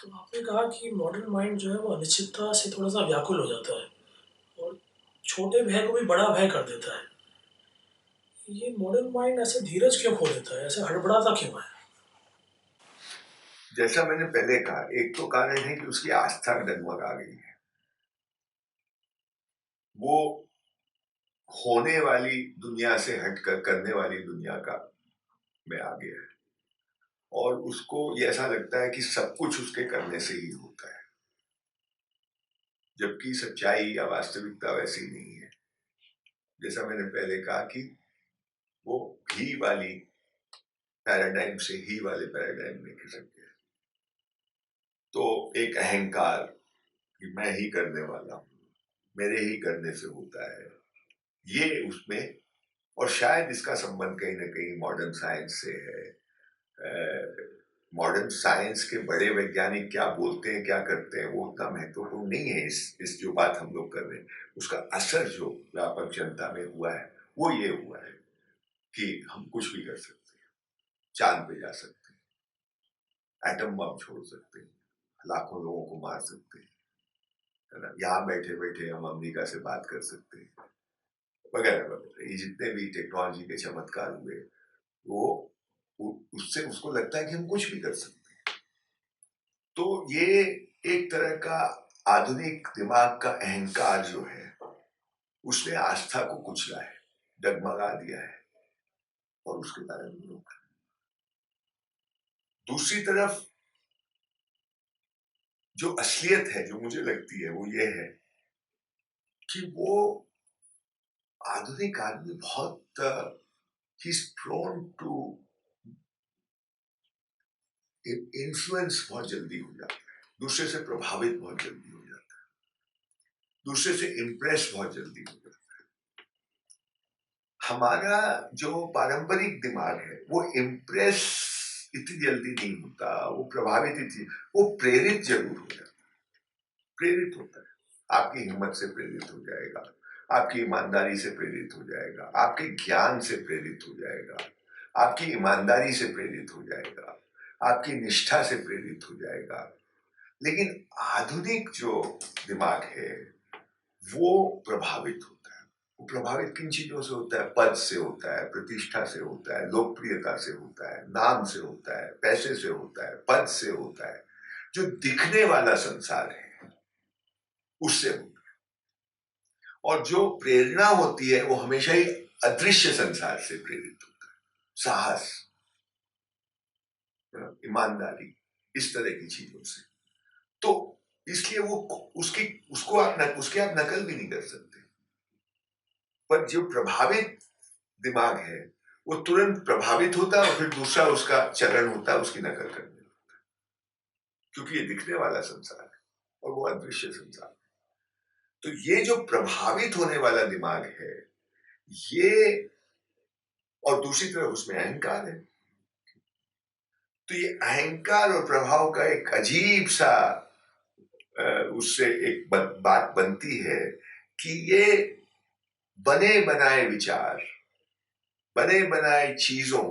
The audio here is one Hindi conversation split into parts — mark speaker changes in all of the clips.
Speaker 1: तो आपने कहा कि मॉडर्न माइंड जो है वो अनिश्चितता से थोड़ा-सा व्याकुल हो जाता है और छोटे भय को भी बड़ा भय कर देता है। ये मॉडर्न माइंड ऐसे धीरज क्यों खो देता है? ऐसे हड़बड़ाता क्यों है?
Speaker 2: जैसा मैंने पहले कहा, एक तो कारण है कि उसकी आस्था डगमगा गई है। वो होने वाली दुनिया से हटकर करने वाली दुनिया का में आ गया है और उसको ये ऐसा लगता है कि सब कुछ उसके करने से ही होता है, जबकि सच्चाई या वास्तविकता वैसी नहीं है। जैसा मैंने पहले कहा कि वो ही वाली पैराडाइम से ही वाले पैराडाइम में खिसक गया। तो एक अहंकार कि मैं ही करने वाला हूं, मेरे ही करने से होता है, ये उसमें। और शायद इसका संबंध कहीं ना कहीं मॉडर्न साइंस से है। मॉडर्न साइंस के बड़े वैज्ञानिक क्या बोलते हैं, क्या करते हैं, वो उतना महत्वपूर्ण नहीं है। इस जो बात हम लोग कर रहे हैं, उसका असर जो व्यापक जनता में हुआ है वो ये हुआ है कि हम कुछ भी कर सकते हैं, चांद पे जा सकते हैं, एटम बम छोड़ सकते हैं, लाखों लोगों को मार सकते हैं, है ना। यहाँ बैठे बैठे हम अमेरिका से बात कर सकते हैं, वगैरह वगैरह। ये जितने भी टेक्नोलॉजी के चमत्कार हुए, वो उससे उसको लगता है कि हम कुछ भी कर सकते हैं। तो ये एक तरह का आधुनिक दिमाग का अहंकार जो है, उसने आस्था को कुचला है, डगमगा दिया है और उसके बारे में लोग। दूसरी तरफ जो असलियत है, जो मुझे लगती है, वो ये है कि वो आधुनिक आदमी बहुत ही इज प्रोन टू इन्फ्लुएंस, बहुत जल्दी हो जाता है, दूसरे से प्रभावित बहुत जल्दी हो जाता है, दूसरे से इम्प्रेस बहुत जल्दी हो जाता है। हमारा जो पारंपरिक दिमाग है वो इम्प्रेस इतनी जल्दी नहीं होता, वो प्रभावित इतनी, वो प्रेरित जरूर हो जाता है, प्रेरित होता है। आपकी हिम्मत से प्रेरित हो जाएगा, आपकी ईमानदारी से प्रेरित हो जाएगा, आपके ज्ञान से प्रेरित हो जाएगा, आपकी ईमानदारी से प्रेरित हो जाएगा, आपकी निष्ठा से प्रेरित हो जाएगा। लेकिन आधुनिक जो दिमाग है वो प्रभावित होता है। वो प्रभावित किन चीजों से होता है? पद से होता है, प्रतिष्ठा से होता है, लोकप्रियता से होता है, नाम से होता है, पैसे से होता है, पद से होता है। जो दिखने वाला संसार है उससे होता है। और जो प्रेरणा होती है वो हमेशा ही अदृश्य संसार से प्रेरित होता है। साहस, ईमानदारी, इस तरह की चीजों से। तो इसलिए वो उसकी उसकी आप नकल भी नहीं कर सकते। पर जो प्रभावित दिमाग है वो तुरंत प्रभावित होता है और फिर दूसरा उसका चरण होता है उसकी नकल करने लगता है, क्योंकि ये दिखने वाला संसार है और वो अदृश्य संसार है। तो ये जो प्रभावित होने वाला दिमाग है ये, और दूसरी तरफ उसमें अहंकार है। तो ये अहंकार और प्रभाव का एक अजीब सा उससे एक बात बनती है कि ये बने बनाए विचार, बने बनाए चीजों,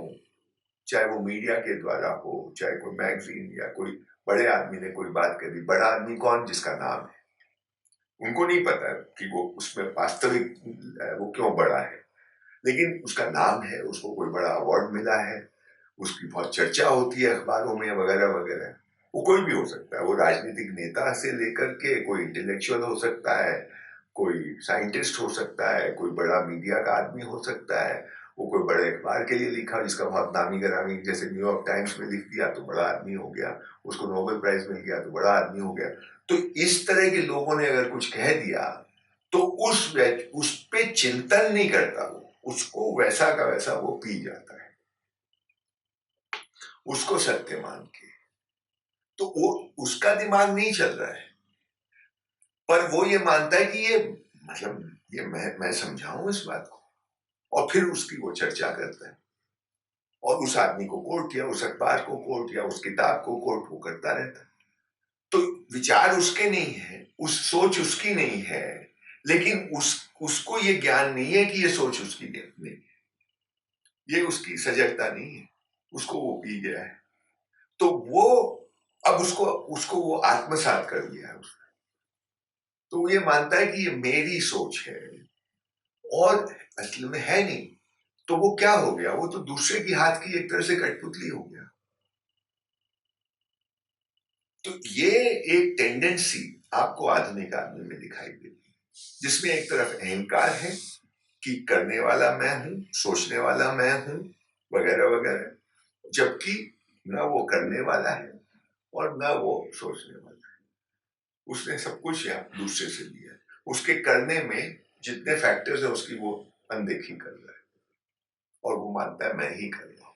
Speaker 2: चाहे वो मीडिया के द्वारा हो, चाहे कोई मैगजीन या कोई बड़े आदमी ने कोई बात करी। बड़ा आदमी कौन? जिसका नाम है। उनको नहीं पता कि वो उसमें वास्तविक वो क्यों बड़ा है, लेकिन उसका नाम है, उसको कोई बड़ा अवार्ड मिला है, उसकी बहुत चर्चा होती है अखबारों में, वगैरह वगैरह। वो कोई भी हो सकता है, वो राजनीतिक नेता से लेकर के कोई इंटेलेक्चुअल हो सकता है, कोई साइंटिस्ट हो सकता है, कोई बड़ा मीडिया का आदमी हो सकता है, वो कोई बड़े अखबार के लिए लिखा जिसका बहुत नामी गिरामी, जैसे न्यूयॉर्क टाइम्स में लिख दिया तो बड़ा आदमी हो गया, उसको नोबेल प्राइज मिल गया तो बड़ा आदमी हो गया। तो इस तरह के लोगों ने अगर कुछ कह दिया तो उस पे चिंतन नहीं करता, वो उसको वैसा का वैसा वो पी जाता है, उसको सत्य मान के। तो वो उसका दिमाग नहीं चल रहा है, पर वो ये मानता है कि ये, मतलब ये मैं समझाऊं इस बात को, और फिर उसकी वो चर्चा करता है और उस आदमी को कोट या उस अखबार को कोट या उस किताब को कोट वो करता रहता है। तो विचार उसके नहीं है, उस सोच उसकी नहीं है, लेकिन उसको ये ज्ञान नहीं है कि ये सोच उसकी नहीं, ये उसकी सजगता नहीं है, उसको वो पी गया है। तो वो अब उसको उसको वो आत्मसात कर लिया है उसने। तो वो ये मानता है कि ये मेरी सोच है और असल में है नहीं। तो वो क्या हो गया, वो तो दूसरे की हाथ की एक तरह से कठपुतली हो गया। तो ये एक टेंडेंसी आपको आधुनिक आदमी में दिखाई देती है, जिसमें एक तरफ अहंकार है कि करने वाला मैं हूं, सोचने वाला मैं हूं, वगैरह वगैरह, जबकि न वो करने वाला है और न वो सोचने वाला है। उसने सब कुछ यहाँ दूसरे से लिया है। उसके करने में जितने फैक्टर्स है उसकी वो अनदेखी कर रहा है और वो मानता है मैं ही कर रहा हूं।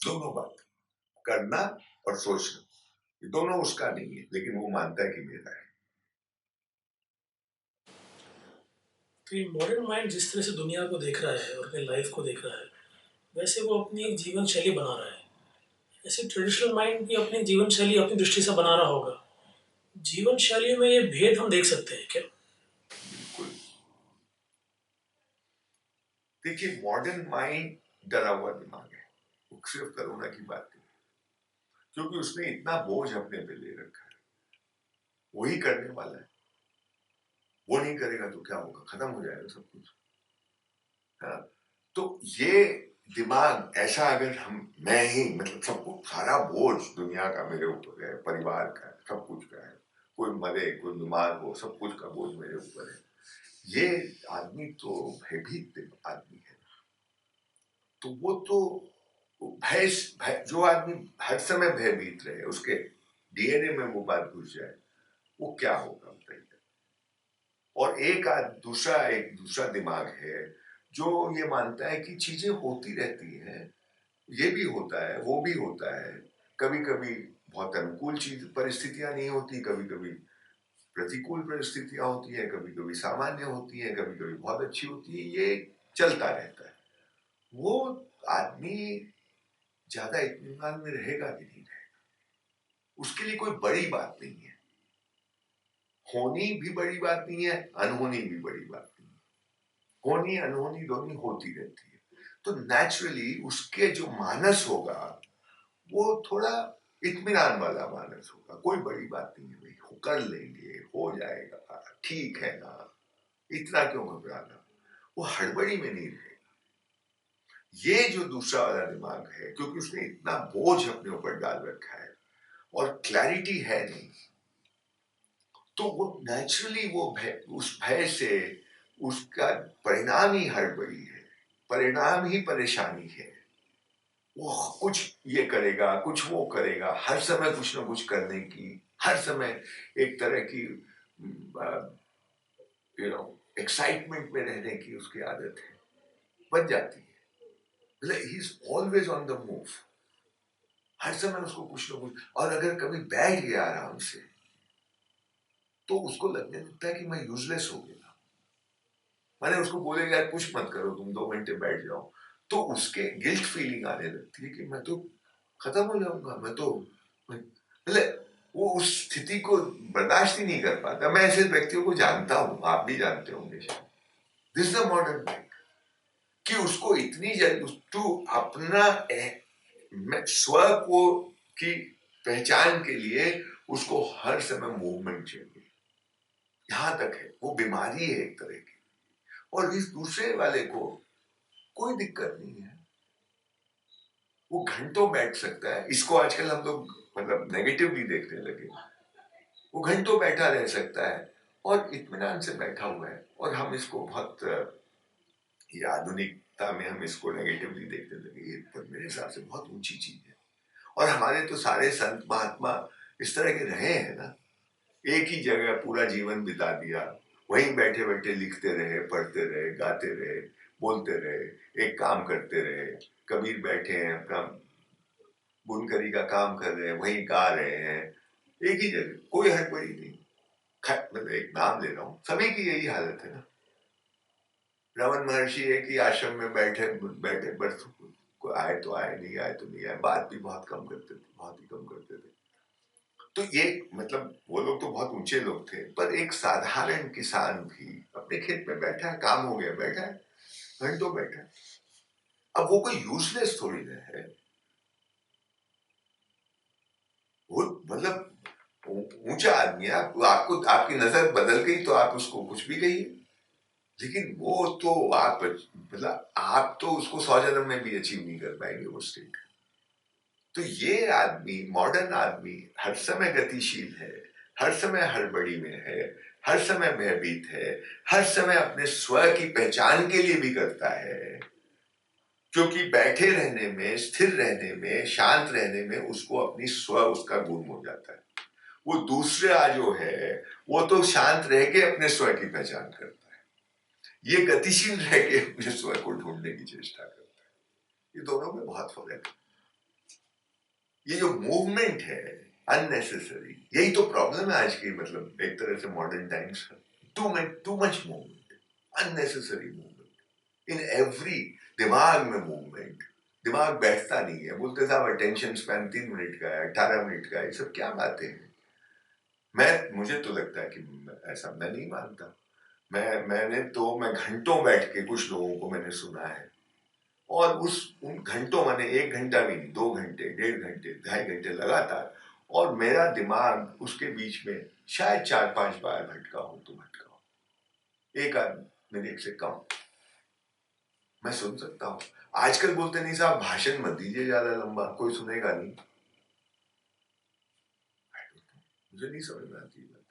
Speaker 2: दोनों बात, करना और सोचना, ये दोनों उसका नहीं है, लेकिन वो मानता है कि मेरा है।
Speaker 1: तो ये मॉडर्न माइंड जिस तरह से दुनिया को देख रहा है और अपनी लाइफ को देख रहा है, वैसे वो अपनी एक जीवन शैली बना रहा है। ऐसे ट्रेडिशनल माइंड भी अपनी जीवन शैली अपनी दृष्टि से बना रहा होगा। जीवन शैली में ये भेद हम देख सकते हैं क्या?
Speaker 2: बिल्कुल। देखिए, मॉडर्न माइंड डरा हुआ दिमाग है। वो सिर्फ करुणा की बात नहीं, क्योंकि उसने इतना बोझ अपने पे ले रखा है। वही करने वाला है, वो नहीं करेगा तो क्या होगा, खत्म हो जाएगा सब कुछ। हाँ, तो ये दिमाग ऐसा, अगर हम, मैं ही मतलब सबको, सारा बोझ दुनिया का मेरे ऊपर है, परिवार का है, सब कुछ का है, कोई मरे कोई बीमार हो, सब कुछ का बोझ मेरे ऊपर है, ये आदमी तो भयभीत आदमी है। तो वो तो जो आदमी हर समय भयभीत रहे, उसके डीएनए में वो बात घुस जाए, वो क्या होगा बताइए। और एक दूसरा दिमाग है जो ये मानता है कि चीजें होती रहती हैं, ये भी होता है, वो भी होता है। कभी कभी बहुत अनुकूल चीज परिस्थितियां नहीं होती, कभी कभी प्रतिकूल परिस्थितियां होती है, कभी कभी सामान्य होती है, कभी कभी बहुत अच्छी होती है, ये चलता रहता है। वो आदमी ज्यादा इत्मीनान में रहेगा कि नहीं रहेगा, उसके लिए कोई बड़ी बात नहीं है। होनी भी बड़ी बात नहीं है, अनहोनी भी बड़ी बात नहीं है। होनी अनहोनी दोनों होती रहती है। तो नेचुरली उसके जो मानस होगा वो थोड़ा इत्मीनान वाला मानस होगा। कोई बड़ी बात नहीं है भाई, कर लेंगे, हो जाएगा, ठीक है ना, इतना क्यों घबराना। वो हड़बड़ी में नहीं रहेगा। ये जो दूसरा वाला दिमाग है, क्योंकि उसने इतना बोझ अपने ऊपर डाल रखा है और क्लैरिटी है नहीं, तो वो नेचुरली वो उस भय से उसका परिणाम ही हड़बड़ी है, परिणाम ही परेशानी है। वो कुछ ये करेगा, कुछ वो करेगा, हर समय कुछ ना कुछ करने की, हर समय एक तरह की यू नो एक्साइटमेंट में रहने की उसकी आदत है, बन जाती है। मतलब he is always on the move, हर समय उसको कुछ ना कुछ। और अगर कभी बैठ गया आराम से, तो उसको लगने लगता है कि मैं यूजलेस हो गया। मैंने उसको बोलेगा यार कुछ मत करो, तुम 2 घंटे बैठ जाओ, तो उसके गिल्ट फीलिंग आने लगती है कि मैं तो खत्म हो जाऊंगा, मतलब वो उस स्थिति को बर्दाश्त ही नहीं कर पाता। मैं ऐसे व्यक्तियों को जानता हूं, आप भी जानते होंगे शायद। This is the modern life, कि उसको इतनी जल्दी टू अपना स्व को की पहचान के लिए उसको हर समय मूवमेंट चाहिए। यहां तक है वो बीमारी है एक तरह की। और इस दूसरे वाले को कोई दिक्कत नहीं है, वो घंटों बैठ सकता है। इसको आजकल हम लोग मतलब नेगेटिवली देखने लगे। वो घंटों बैठा रह सकता है और इत्मीनान से बैठा हुआ है, और हम इसको बहुत ये आधुनिकता में हम इसको नेगेटिवली देखने लगे। ये पर मेरे हिसाब से बहुत ऊंची चीज है। और हमारे तो सारे संत महात्मा इस तरह के रहे हैं ना, एक ही जगह पूरा जीवन बिता दिया, वहीं बैठे बैठे लिखते रहे, पढ़ते रहे, गाते रहे, बोलते रहे, एक काम करते रहे। कबीर बैठे हैं अपना बुनकरी का काम कर रहे हैं, वहीं गा रहे हैं, एक ही जगह, कोई हड़बड़ी नहीं। मतलब एक नाम ले रहा हूं, सभी की यही हालत है ना। रमन महर्षि एक ही आश्रम में बैठे बैठे बस, कोई आए तो आए, नहीं आए तो नहीं आए, बात भी बहुत कम करते थे, बहुत ही कम करते थे। तो ये मतलब वो लोग तो बहुत ऊंचे लोग थे, पर एक साधारण किसान भी अपने खेत में बैठा है, काम हो गया, बैठा है, घंटों बैठा है। अब वो कोई यूजलेस थोड़ी ना है। बहुत मतलब ऊंचा आदमी है। आपको आपकी नजर बदल गई तो आप उसको कुछ भी कहिए, लेकिन वो तो आप मतलब आप तो उसको 100 जन्म में भी अचीव नहीं कर पाएंगे वो स्टेट। तो ये आदमी, मॉडर्न आदमी, हर समय गतिशील है, हर समय हड़बड़ी में है, हर समय भयभीत है, हर समय अपने स्व की पहचान के लिए भी करता है, क्योंकि बैठे रहने में, स्थिर रहने में, शांत रहने में उसको अपनी स्व उसका गुम हो जाता है। वो दूसरा जो है वो तो शांत रह के अपने स्व की पहचान करता है, ये गतिशील रह के अपने स्व को ढूंढने की चेष्टा करता है। ये दोनों में बहुत फर्क है। ये जो मूवमेंट है अननेसेसरी, यही तो प्रॉब्लम है आज की, मतलब एक तरह से मॉडर्न टाइम्स का। Too much movement, unnecessary movement in every. दिमाग में मूवमेंट, दिमाग बैठता नहीं है। बोलते साहब अटेंशन स्पैन 3 मिनट का है, 18 मिनट का है, ये सब क्या बातें हैं। मुझे तो लगता है कि ऐसा मैं नहीं मानता। मैं घंटों बैठ के कुछ लोगों को मैंने सुना है, और उन घंटों, मैंने 1 घंटा भी नहीं, 2 घंटे, 1.5 घंटे, 2.5 घंटे लगातार, और मेरा दिमाग उसके बीच में शायद 4-5 बार भटका हो तो भटका हो, एक आध मिनट से कम। मैं सुन सकता हूँ। आजकल बोलते नहीं साहब भाषण मत दीजिए ज्यादा लंबा, कोई सुनेगा नहीं। मुझे नहीं समझ में आती है।